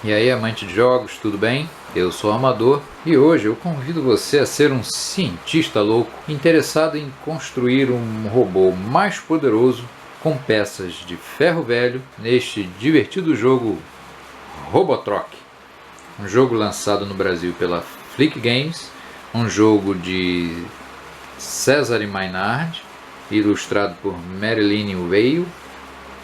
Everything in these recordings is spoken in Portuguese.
E aí, amante de jogos, tudo bem? Eu sou o Amador e hoje eu convido você a ser um cientista louco interessado em construir um robô mais poderoso com peças de ferro velho neste divertido jogo Robotrock. Um jogo lançado no Brasil pela Flick Games, um jogo de Cesare Maynard, ilustrado por Marilyn Weil,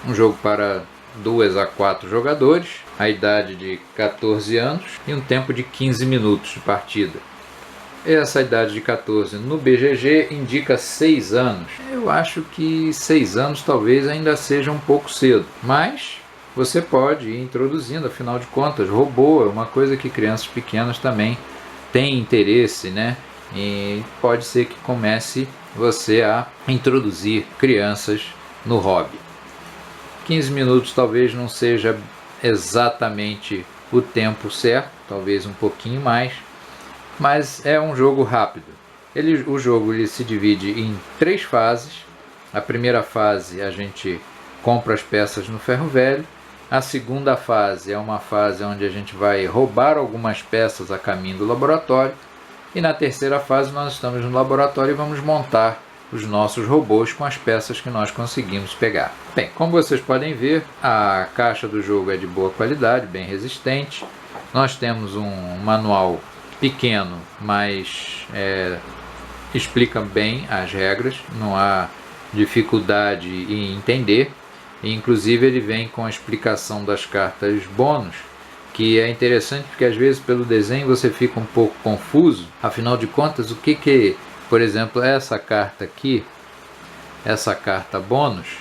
um jogo para 2 a 4 jogadores, a idade de 14 anos e um tempo de 15 minutos de partida. Essa idade de 14 no BGG indica 6 anos. Eu acho que 6 anos talvez ainda seja um pouco cedo, mas você pode ir introduzindo, afinal de contas, robô é uma coisa que crianças pequenas também têm interesse, né? E pode ser que comece você a introduzir crianças no hobby. 15 minutos talvez não seja exatamente o tempo certo, talvez um pouquinho mais, mas é um jogo rápido. O jogo se divide em 3 fases. A primeira fase a gente compra as peças no ferro velho. A segunda fase é uma fase onde a gente vai roubar algumas peças a caminho do laboratório. E na terceira fase nós estamos no laboratório e vamos montar os nossos robôs com as peças que nós conseguimos pegar. Bem, como vocês podem ver, a caixa do jogo é de boa qualidade, bem resistente. Nós temos um manual pequeno, mas explica bem as regras, não há dificuldade em entender. E, inclusive ele vem com a explicação das cartas bônus, que é interessante porque às vezes pelo desenho você fica um pouco confuso. Afinal de contas, o que por exemplo, essa carta aqui, essa carta bônus,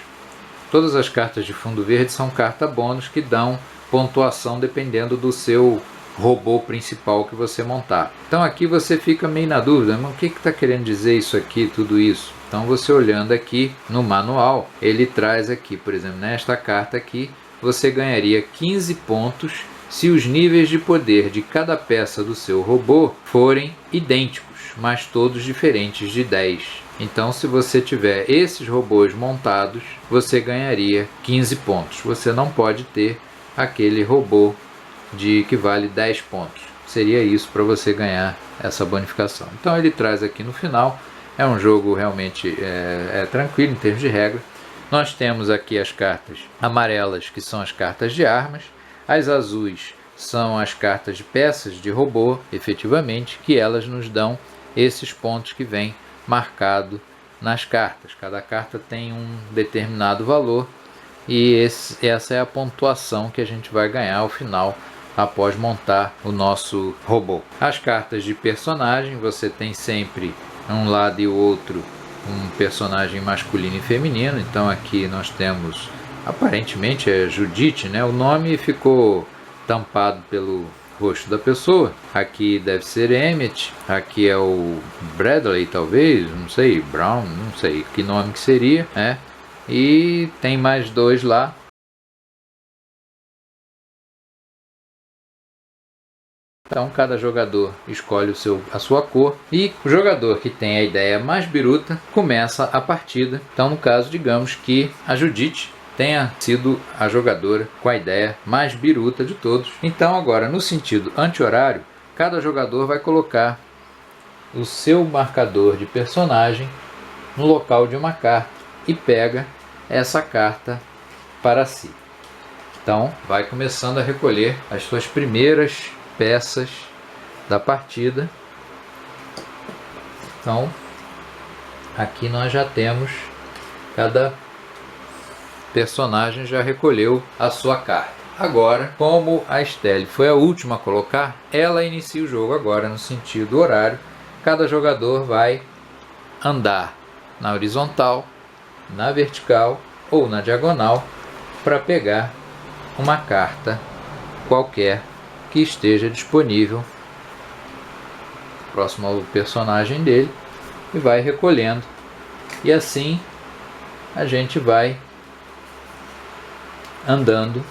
todas as cartas de fundo verde são carta bônus que dão pontuação dependendo do seu robô principal que você montar. Então aqui você fica meio na dúvida, mas o que está querendo dizer isso aqui, tudo isso? Então você olhando aqui no manual, ele traz aqui, por exemplo, nesta carta aqui, você ganharia 15 pontos se os níveis de poder de cada peça do seu robô forem idênticos, mas todos diferentes de 10. Então, se você tiver esses robôs montados, você ganharia 15 pontos. Você não pode ter aquele robô que vale 10 pontos. Seria isso para você ganhar essa bonificação. Então, ele traz aqui no final. É um jogo realmente tranquilo em termos de regra. Nós temos aqui as cartas amarelas, que são as cartas de armas. As azuis são as cartas de peças de robô, efetivamente, que elas nos dão esses pontos que vem marcado nas cartas. Cada carta tem um determinado valor e essa é a pontuação que a gente vai ganhar ao final, após montar o nosso robô. As cartas de personagem, você tem sempre um lado e o outro um personagem masculino e feminino. Então aqui nós temos, aparentemente é Judith, né? O nome ficou tampado pelo rosto da pessoa. Aqui deve ser Emmett, aqui é o Bradley, talvez, não sei, Brown, não sei que nome que seria, né? E tem mais 2 lá. Então cada jogador escolhe a sua cor e o jogador que tem a ideia mais biruta começa a partida. Então no caso, digamos que a Judith tenha sido a jogadora com a ideia mais biruta de todos. Então agora, no sentido anti-horário, cada jogador vai colocar o seu marcador de personagem no local de uma carta e pega essa carta para si. Então vai começando a recolher as suas primeiras peças da partida. Então aqui nós já temos, cada personagem já recolheu a sua carta. Agora, como a Estelle foi a última a colocar, ela inicia o jogo agora no sentido horário. Cada jogador vai andar na horizontal, na vertical ou na diagonal para pegar uma carta qualquer que esteja disponível próximo ao personagem dele e vai recolhendo. E assim a gente vai andando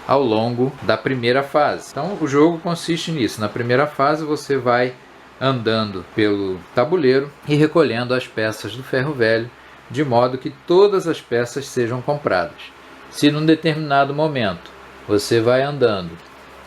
ao longo da primeira fase. Então o jogo consiste nisso. Na primeira fase você vai andando pelo tabuleiro e recolhendo as peças do ferro velho, de modo que todas as peças sejam compradas. Se num determinado momento você vai andando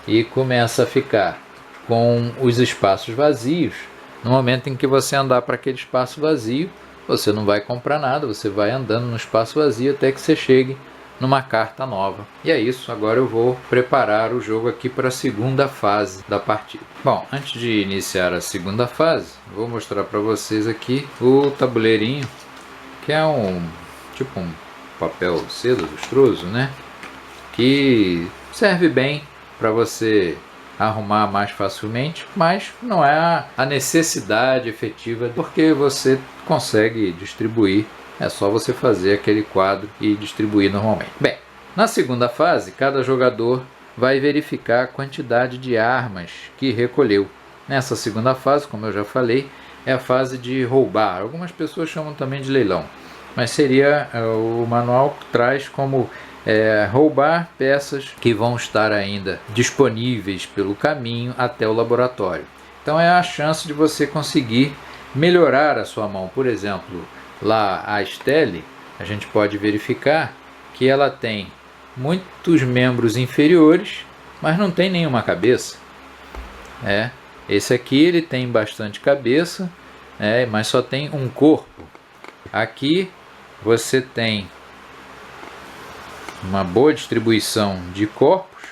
e começa a ficar com os espaços vazios. No momento em que você andar para aquele espaço vazio, você não vai comprar nada, você vai andando no espaço vazio até que você chegue numa carta nova. E é isso, agora eu vou preparar o jogo aqui para a segunda fase da partida. Bom, antes de iniciar a segunda fase, vou mostrar para vocês aqui o tabuleirinho, que é tipo um papel seda lustroso, né? Que serve bem para você arrumar mais facilmente, mas não é a necessidade efetiva, porque você consegue distribuir, é só você fazer aquele quadro e distribuir normalmente. Bem, na segunda fase, cada jogador vai verificar a quantidade de armas que recolheu. Nessa segunda fase, como eu já falei, é a fase de roubar. Algumas pessoas chamam também de leilão, mas seria o manual que traz como roubar peças que vão estar ainda disponíveis pelo caminho até o laboratório. Então é a chance de você conseguir melhorar a sua mão. Por exemplo, lá a Estelle, a gente pode verificar que ela tem muitos membros inferiores, mas não tem nenhuma cabeça. Esse aqui ele tem bastante cabeça, mas só tem um corpo. Aqui você tem uma boa distribuição de corpos,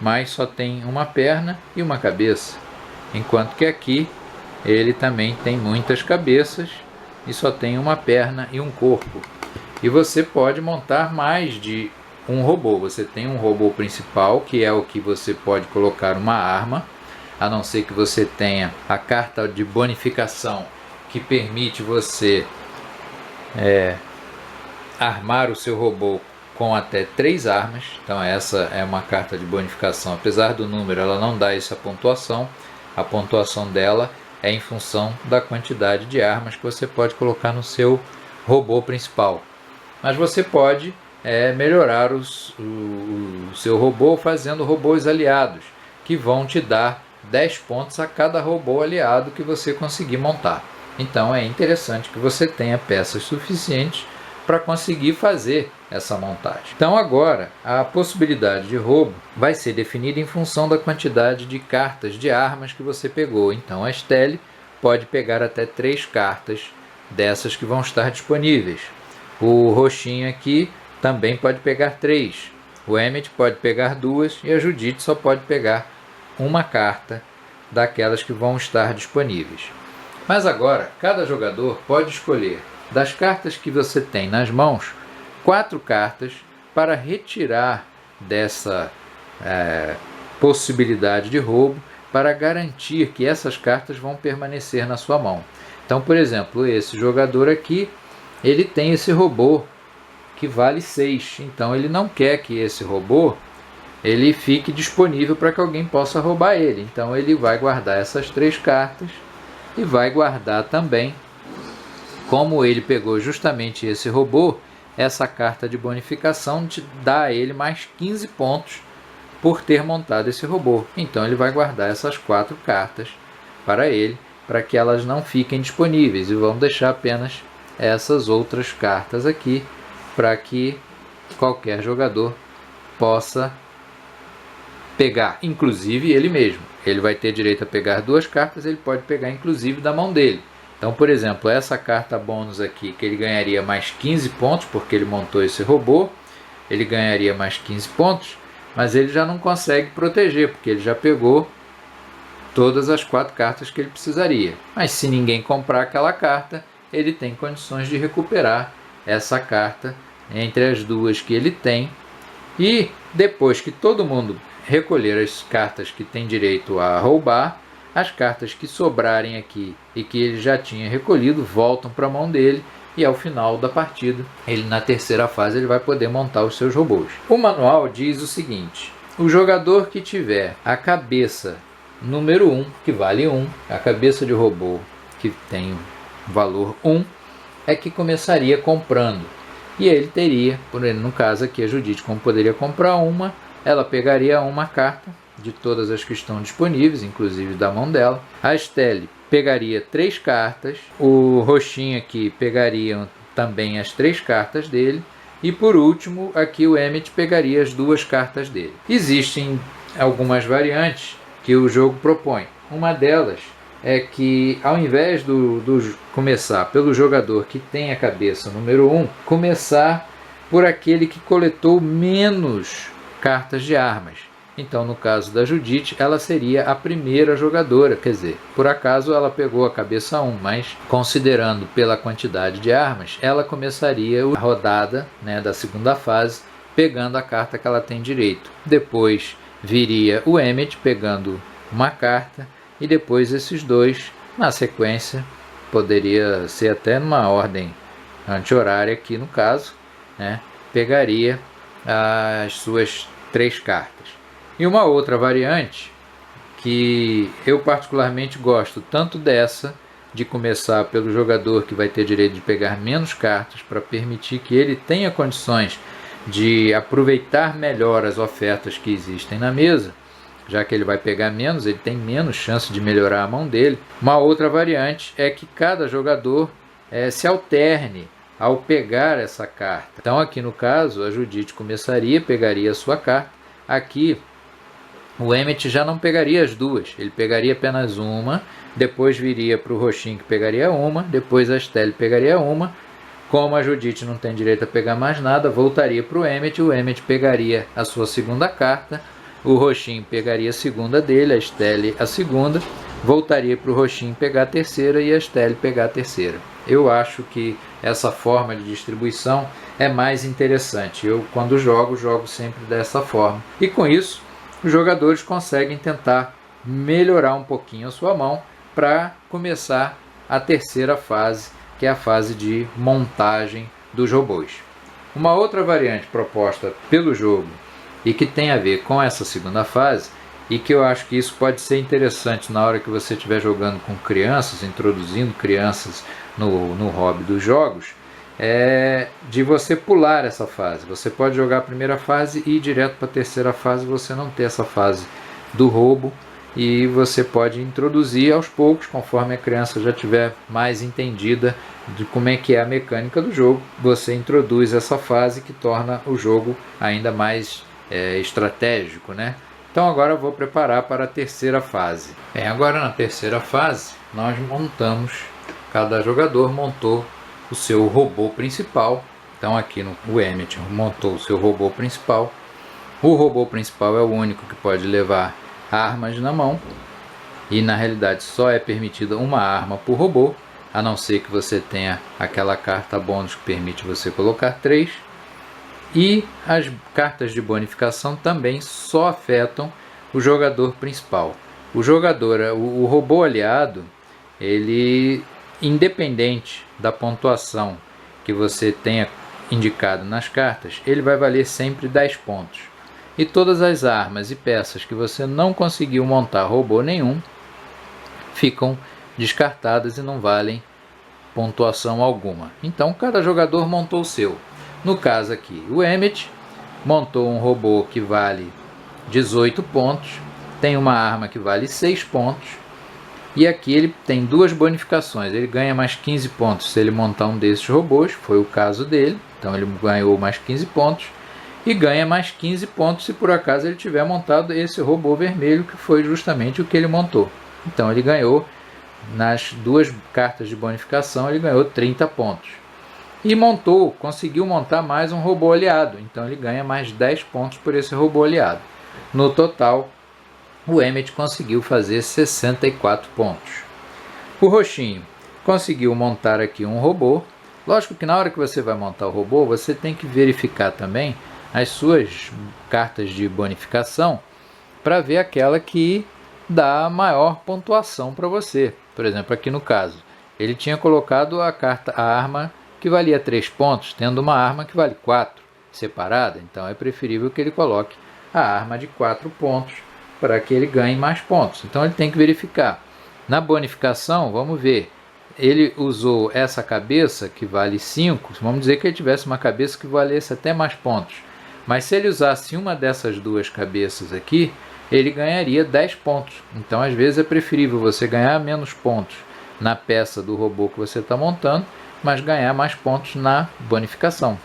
mas só tem uma perna e uma cabeça, enquanto que aqui ele também tem muitas cabeças e só tem uma perna e um corpo. E você pode montar mais de um robô. Você tem um robô principal, que é o que você pode colocar uma arma, a não ser que você tenha a carta de bonificação, que permite você armar o seu robô com até 3 armas. Então essa é uma carta de bonificação. Apesar do número, ela não dá essa pontuação. A pontuação dela é em função da quantidade de armas que você pode colocar no seu robô principal. Mas você pode melhorar o seu robô fazendo robôs aliados, que vão te dar 10 pontos a cada robô aliado que você conseguir montar. Então é interessante que você tenha peças suficientes para conseguir fazer essa montagem. Então agora a possibilidade de roubo vai ser definida em função da quantidade de cartas de armas que você pegou. Então a Estelle pode pegar até 3 cartas dessas que vão estar disponíveis. O roxinho aqui também pode pegar 3. O Emmett pode pegar 2 e a Judith só pode pegar uma carta daquelas que vão estar disponíveis. Mas agora cada jogador pode escolher das cartas que você tem nas mãos 4 cartas para retirar dessa possibilidade de roubo, para garantir que essas cartas vão permanecer na sua mão. Então, por exemplo, esse jogador aqui, ele tem esse robô que vale 6. Então ele não quer que esse robô ele fique disponível para que alguém possa roubar ele. Então ele vai guardar essas 3 cartas e vai guardar também, como ele pegou justamente esse robô, essa carta de bonificação te dá a ele mais 15 pontos por ter montado esse robô. Então ele vai guardar essas 4 cartas para ele, para que elas não fiquem disponíveis, e vão deixar apenas essas outras cartas aqui, para que qualquer jogador possa pegar, inclusive ele mesmo. Ele vai ter direito a pegar 2 cartas, ele pode pegar inclusive da mão dele. Então, por exemplo, essa carta bônus aqui, que ele ganharia mais 15 pontos, porque ele montou esse robô, ele ganharia mais 15 pontos, mas ele já não consegue proteger, porque ele já pegou todas as 4 cartas que ele precisaria. Mas se ninguém comprar aquela carta, ele tem condições de recuperar essa carta entre as 2 que ele tem. E depois que todo mundo recolher as cartas que tem direito a roubar, as cartas que sobrarem aqui e que ele já tinha recolhido voltam para a mão dele, e ao final da partida, ele na terceira fase, ele vai poder montar os seus robôs. O manual diz o seguinte: o jogador que tiver a cabeça número 1, que vale 1, a cabeça de robô que tem valor 1, é que começaria comprando. E ele teria, por exemplo, no caso aqui a Judith, como poderia comprar uma, ela pegaria uma carta de todas as que estão disponíveis, inclusive da mão dela. A Estelle pegaria 3 cartas, o roxinho aqui pegaria também as 3 cartas dele, E por último, aqui o Emmet pegaria as duas cartas dele. Existem algumas variantes que o jogo propõe. Uma delas é que, ao invés do começar pelo jogador que tem a cabeça número 1, começar por aquele que coletou menos cartas de armas. Então, no caso da Judite, ela seria a primeira jogadora, quer dizer, por acaso ela pegou a cabeça 1, mas considerando pela quantidade de armas, ela começaria a rodada, né, da segunda fase, pegando a carta que ela tem direito. Depois viria o Emmet pegando uma carta, e depois esses dois, na sequência, poderia ser até numa ordem anti-horária aqui no caso, né, pegaria as suas 3 cartas. E uma outra variante, que eu particularmente gosto tanto dessa, de começar pelo jogador que vai ter direito de pegar menos cartas, para permitir que ele tenha condições de aproveitar melhor as ofertas que existem na mesa, já que ele vai pegar menos, ele tem menos chance de melhorar a mão dele. Uma outra variante é que cada jogador se alterne ao pegar essa carta. Então aqui no caso, a Judite começaria, pegaria a sua carta. Aqui o Emmet já não pegaria as duas, ele pegaria apenas uma, depois viria para o roxinho que pegaria uma, depois a Estelle pegaria uma. Como a Judite não tem direito a pegar mais nada, voltaria para o Emmet pegaria a sua segunda carta, o roxinho pegaria a segunda dele, a Estelle a segunda, voltaria para o roxinho pegar a terceira e a Estelle pegar a terceira. Eu acho que essa forma de distribuição é mais interessante. Eu, quando jogo sempre dessa forma. E com isso, os jogadores conseguem tentar melhorar um pouquinho a sua mão para começar a terceira fase, que é a fase de montagem dos robôs. Uma outra variante proposta pelo jogo e que tem a ver com essa segunda fase, e que eu acho que isso pode ser interessante na hora que você estiver jogando com crianças, introduzindo crianças no hobby dos jogos, é de você pular essa fase. Você pode jogar a primeira fase e ir direto para a terceira fase, você não ter essa fase do roubo, e você pode introduzir aos poucos, conforme a criança já estiver mais entendida de como é que é a mecânica do jogo, você introduz essa fase que torna o jogo ainda mais estratégico, né? Então agora eu vou preparar para a terceira fase. Bem, agora na terceira fase nós montamos, cada jogador montou o seu robô principal. Então aqui o Emmet montou o seu robô principal. O robô principal é o único que pode levar armas na mão, e na realidade só é permitida uma arma por robô, a não ser que você tenha aquela carta bônus que permite você colocar 3. E as cartas de bonificação também só afetam o jogador principal. O robô aliado, ele, independente da pontuação que você tenha indicado nas cartas, ele vai valer sempre 10 pontos. E todas as armas e peças que você não conseguiu montar robô nenhum ficam descartadas e não valem pontuação alguma. Então cada jogador montou o seu. No caso aqui, o Emmet montou um robô que vale 18 pontos, tem uma arma que vale 6 pontos, e aqui ele tem duas bonificações. Ele ganha mais 15 pontos se ele montar um desses robôs, foi o caso dele, então ele ganhou mais 15 pontos, e ganha mais 15 pontos se por acaso ele tiver montado esse robô vermelho, que foi justamente o que ele montou. Então ele ganhou, nas duas cartas de bonificação, ele ganhou 30 pontos. E conseguiu montar mais um robô aliado, então ele ganha mais 10 pontos por esse robô aliado. No total, o Emmet conseguiu fazer 64 pontos. O roxinho conseguiu montar aqui um robô. Lógico que na hora que você vai montar o robô, você tem que verificar também as suas cartas de bonificação para ver aquela que dá maior pontuação para você. Por exemplo, aqui no caso, ele tinha colocado a arma que valia 3 pontos, tendo uma arma que vale 4 separada. Então é preferível que ele coloque a arma de 4 pontos para que ele ganhe mais pontos. Então ele tem que verificar. Na bonificação, vamos ver, ele usou essa cabeça que vale 5, vamos dizer que ele tivesse uma cabeça que valesse até mais pontos. Mas se ele usasse uma dessas duas cabeças aqui, ele ganharia 10 pontos. Então às vezes é preferível você ganhar menos pontos na peça do robô que você está montando, mas ganhar mais pontos na bonificação.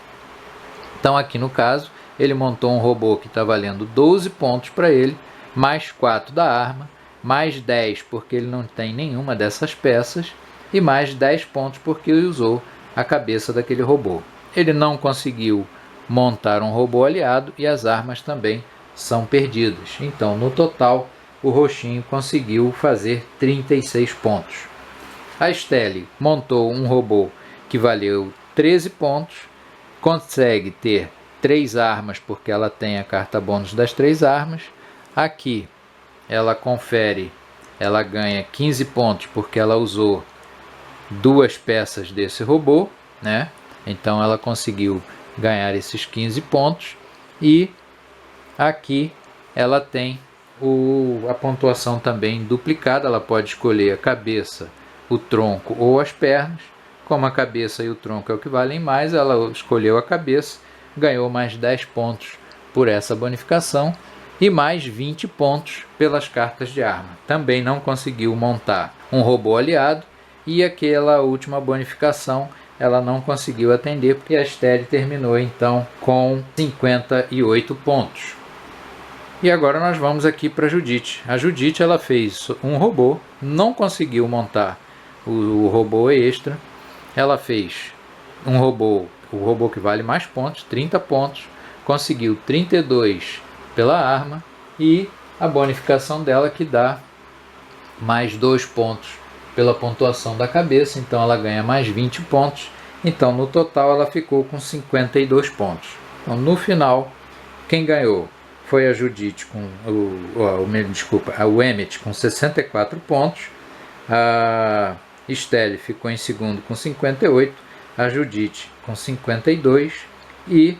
Então aqui no caso, ele montou um robô que está valendo 12 pontos para ele, mais 4 da arma, mais 10 porque ele não tem nenhuma dessas peças, e mais 10 pontos porque ele usou a cabeça daquele robô. Ele não conseguiu montar um robô aliado e as armas também são perdidas. Então, no total, o roxinho conseguiu fazer 36 pontos. A Stelle montou um robô que valeu 13 pontos, consegue ter 3 armas porque ela tem a carta bônus das 3 armas. Aqui ela confere, ela ganha 15 pontos porque ela usou 2 peças desse robô, né? Então ela conseguiu ganhar esses 15 pontos. E aqui ela tem a pontuação também duplicada. Ela pode escolher a cabeça, o tronco ou as pernas. Como a cabeça e o tronco é o que valem mais, ela escolheu a cabeça, ganhou mais 10 pontos por essa bonificação e mais 20 pontos pelas cartas de arma. Também não conseguiu montar um robô aliado, e aquela última bonificação ela não conseguiu atender, porque a Stelle terminou então com 58 pontos. E agora nós vamos aqui para a Judite. A Judite ela fez um robô, não conseguiu montar o robô extra. Ela fez um robô, o robô que vale mais pontos, 30 pontos, conseguiu 32 pela arma e a bonificação dela que dá mais 2 pontos pela pontuação da cabeça, então ela ganha mais 20 pontos. Então no total ela ficou com 52 pontos. Então no final, quem ganhou foi a Judite com o Emmet com 64 pontos, a Stelle ficou em segundo com 58, a Judite com 52 e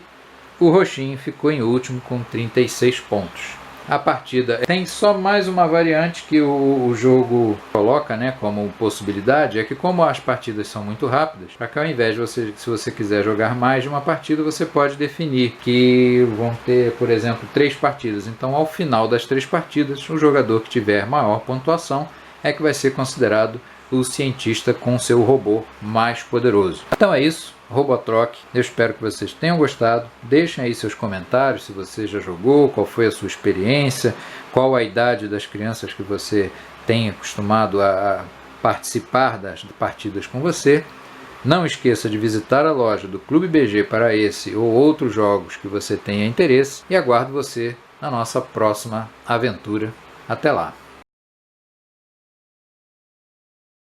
o roxinho ficou em último com 36 pontos. A partida tem só mais uma variante que o jogo coloca, né, como possibilidade, é que como as partidas são muito rápidas, para que ao invés de você, se você quiser jogar mais de uma partida, você pode definir que vão ter, por exemplo, 3 partidas. Então, ao final das 3 partidas, o jogador que tiver maior pontuação é que vai ser considerado o cientista com seu robô mais poderoso. Então é isso, Robotrock. Eu espero que vocês tenham gostado. Deixem aí seus comentários, se você já jogou, qual foi a sua experiência, qual a idade das crianças que você tem acostumado a participar das partidas com você. Não esqueça de visitar a loja do Clube BG para esse ou outros jogos que você tenha interesse, e aguardo você na nossa próxima aventura. Até lá!